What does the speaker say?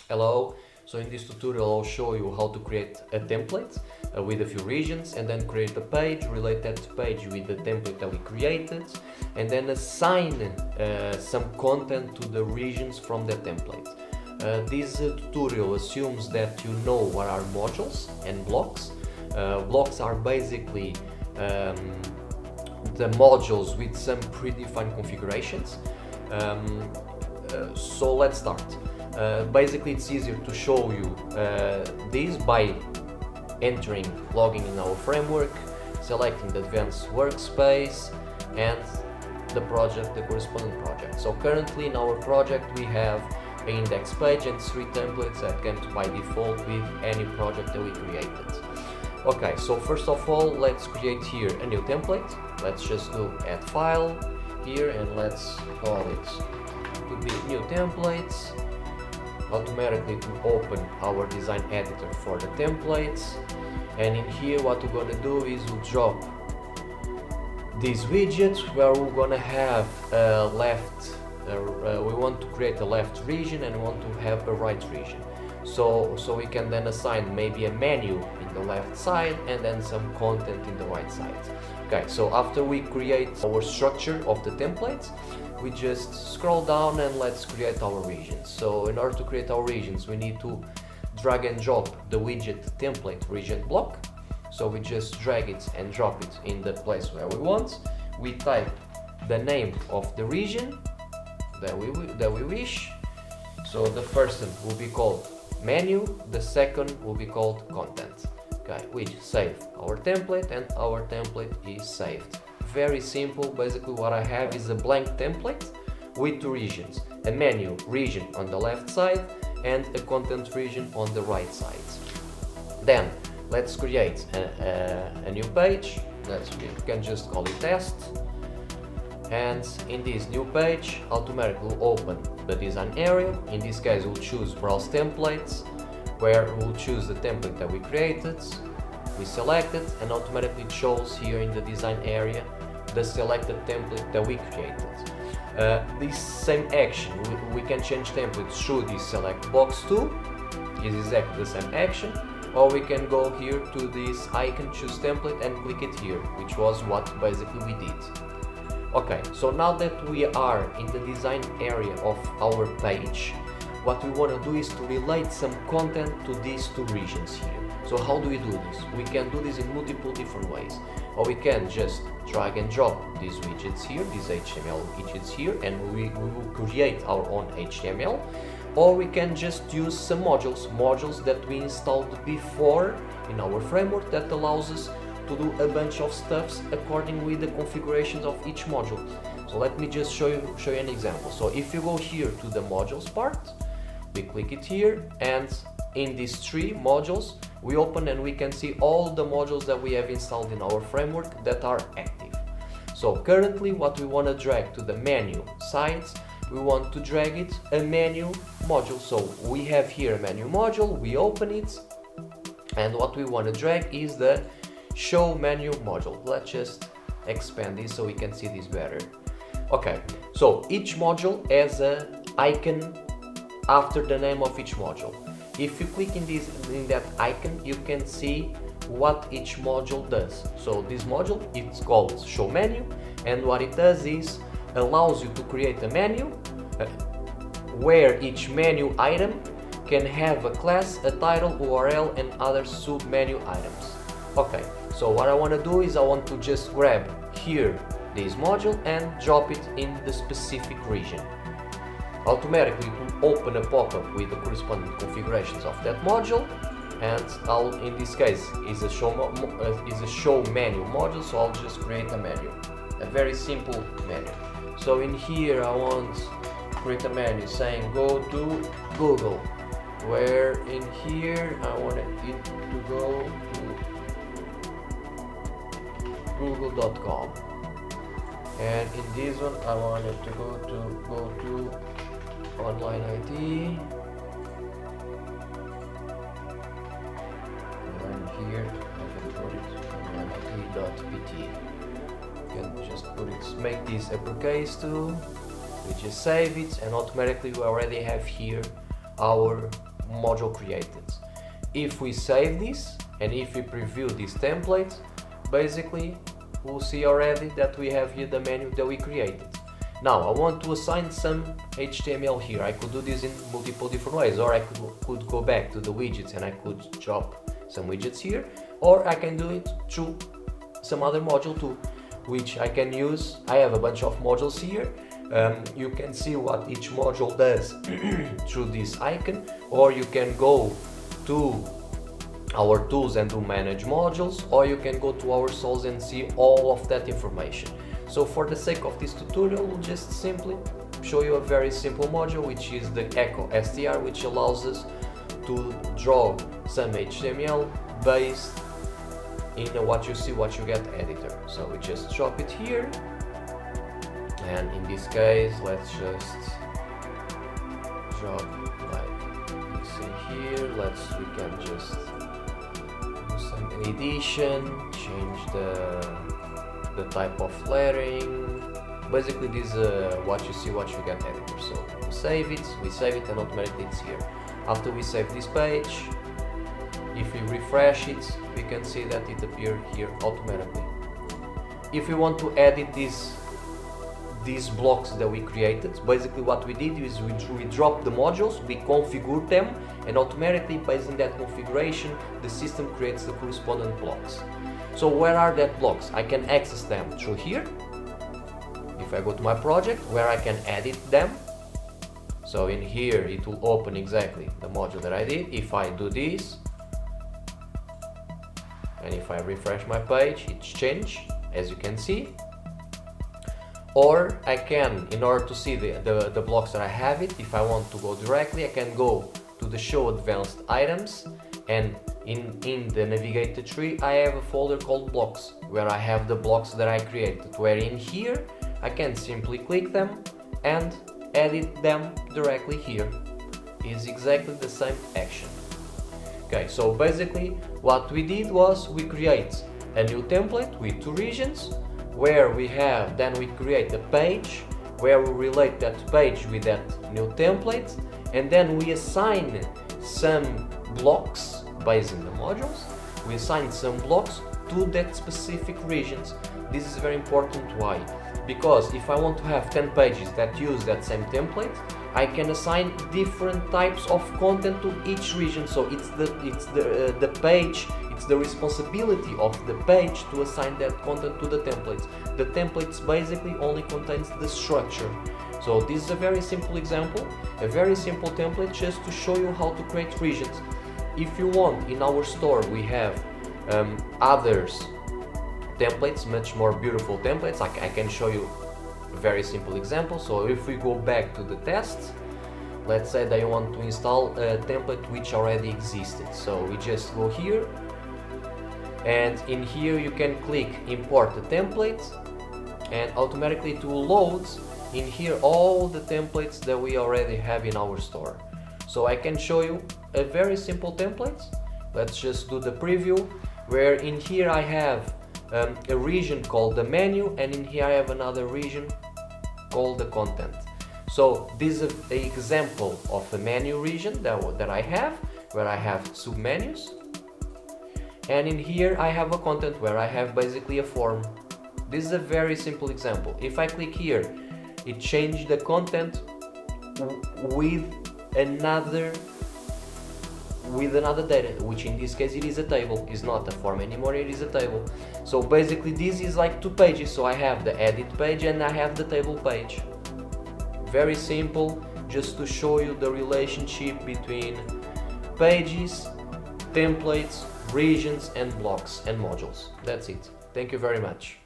Hello, so in this tutorial I'll show you how to create a template with a few regions, and then create a page, relate that page with the template that we created, and then assign some content to the regions from the template. This tutorial assumes that you know what are modules and blocks. Blocks are basically the modules with some predefined configurations. So let's start. Basically it's easier to show you this by logging in our framework, selecting the advanced workspace and the corresponding project. So currently in our project we have an index page and 3 templates that came by default with any project that we created. Okay, so first of all, let's create here a new template. Let's just do add file here and let's call it, could be new templates. Automatically to open our design editor for the templates, and in here what we're gonna do is we'll drop these widgets where we're gonna have a left we want to create a left region and we want to have a right region, so we can then assign maybe a menu in the left side and then some content in the right side. Okay, so after we create our structure of the templates, we just scroll down and let's create our regions. So in order to create our regions, we need to drag and drop the widget template region block. So we just drag it and drop it in the place where we want. We type the name of the region that we wish. So the first one will be called menu, the second will be called content. Okay, we save our template and our template is saved. Very simple. Basically what I have is a blank template with 2 regions, a menu region on the left side and a content region on the right side. Then let's create a new page. We can just call it test, and in this new page automatically we'll open the design area. In this case we'll choose browse templates, where we'll choose the template that we created. We select it and automatically it shows here in the design area the selected template that we created. This same action, we can change templates through this select box tool. Is exactly the same action, or we can go here to this icon, choose template, and click it here, which was what basically we did. Okay, so now that we are in the design area of our page, what we want to do is to relate some content to these 2 regions here. So how do we do this? We can do this in multiple different ways. Or we can just drag and drop these widgets here, these HTML widgets here, and we will create our own HTML. Or we can just use some modules that we installed before in our framework that allows us to do a bunch of stuffs according with the configurations of each module. So let me just show you an example. So if you go here to the modules part, we click it here, and in these 3 modules we open and we can see all the modules that we have installed in our framework that are active. So currently what we want to drag to the menu sides, we want to drag it a menu module. So we have here a menu module, we open it, and what we want to drag is the show menu module. Let's just expand this so we can see this better. Okay, so each module has an icon after the name of each module. If you click in that icon, you can see what each module does. So this module, it's called show menu, and what it does is allows you to create a menu where each menu item can have a class, a title, URL, and other sub-menu items. Okay, so what I want to do is I want to just grab here this module and drop it in the specific region. Automatically it will open a pop-up with the corresponding configurations of that module, and in this case is a show menu module, so I'll just create a menu, a very simple menu. So in here I want to create a menu saying go to Google, where in here I want it to go to google.com, and in this one I want it to go to online ID, and here I can put it onlineid.pt. You can just put it, make this uppercase too. We just save it, and automatically we already have here our module created. If we save this and if we preview this template, basically we'll see already that we have here the menu that we created. Now I want to assign some HTML here. I could do this in multiple different ways, or I could go back to the widgets and I could drop some widgets here, or I can do it through some other module too, which I can use. I have a bunch of modules here. You can see what each module does through this icon, or you can go to our tools and do manage modules, or you can go to our source and see all of that information. So for the sake of this tutorial, we'll just simply show you a very simple module, which is the EchoStr, which allows us to draw some HTML based in what you see, what you get editor. So we just drop it here, and in this case let's just drop like this in here. We can just do some edition, change the type of lettering. Basically this is what you see, what you get editor. So we save it and automatically it's here. After we save this page, if we refresh it, we can see that it appears here automatically. If we want to edit these blocks that we created, basically what we did is we dropped the modules, we configured them, and automatically based on that configuration the system creates the corresponding blocks. So where are that blocks? I can access them through here. If I go to my project, where I can edit them, so in here it will open exactly the module that I did. If I do this and if I refresh my page, it's changed, as you can see. Or I can, in order to see the blocks that I have it, if I want to go directly, I can go to the show advanced items, and in the navigator tree I have a folder called blocks, where I have the blocks that I created, where in here I can simply click them and edit them directly here. It's exactly the same action. Okay, so basically what we did was we create a new template with two regions, where we have, then we create a page where we relate that page with that new template, and then we assign some blocks based on the modules. We assign some blocks to that specific regions. This is very important. Why? Because if I want to have 10 pages that use that same template, I can assign different types of content to each region. So it's the page, it's the responsibility of the page to assign that content to the templates. The templates basically only contains the structure. So this is a very simple example, a very simple template just to show you how to create regions. If you want, in our store we have others templates, much more beautiful templates. I can show you a very simple example. So if we go back to the tests, let's say that you want to install a template which already existed. So we just go here, and in here you can click import the template, and automatically it will load in here all the templates that we already have in our store. So I can show you a very simple template. Let's just do the preview, where in here I have a region called the menu, and in here I have another region called the content. So this is an example of a menu region that I have, where I have submenus, and in here I have a content where I have basically a form. This is a very simple example. If I click here, it changed the content with another data, which in this case it is a table. It's not a form anymore, it is a table. So basically this is like two pages. So I have the edit page and I have the table page. Very simple, just to show you the relationship between pages, templates, regions and blocks and modules. That's it. Thank you very much.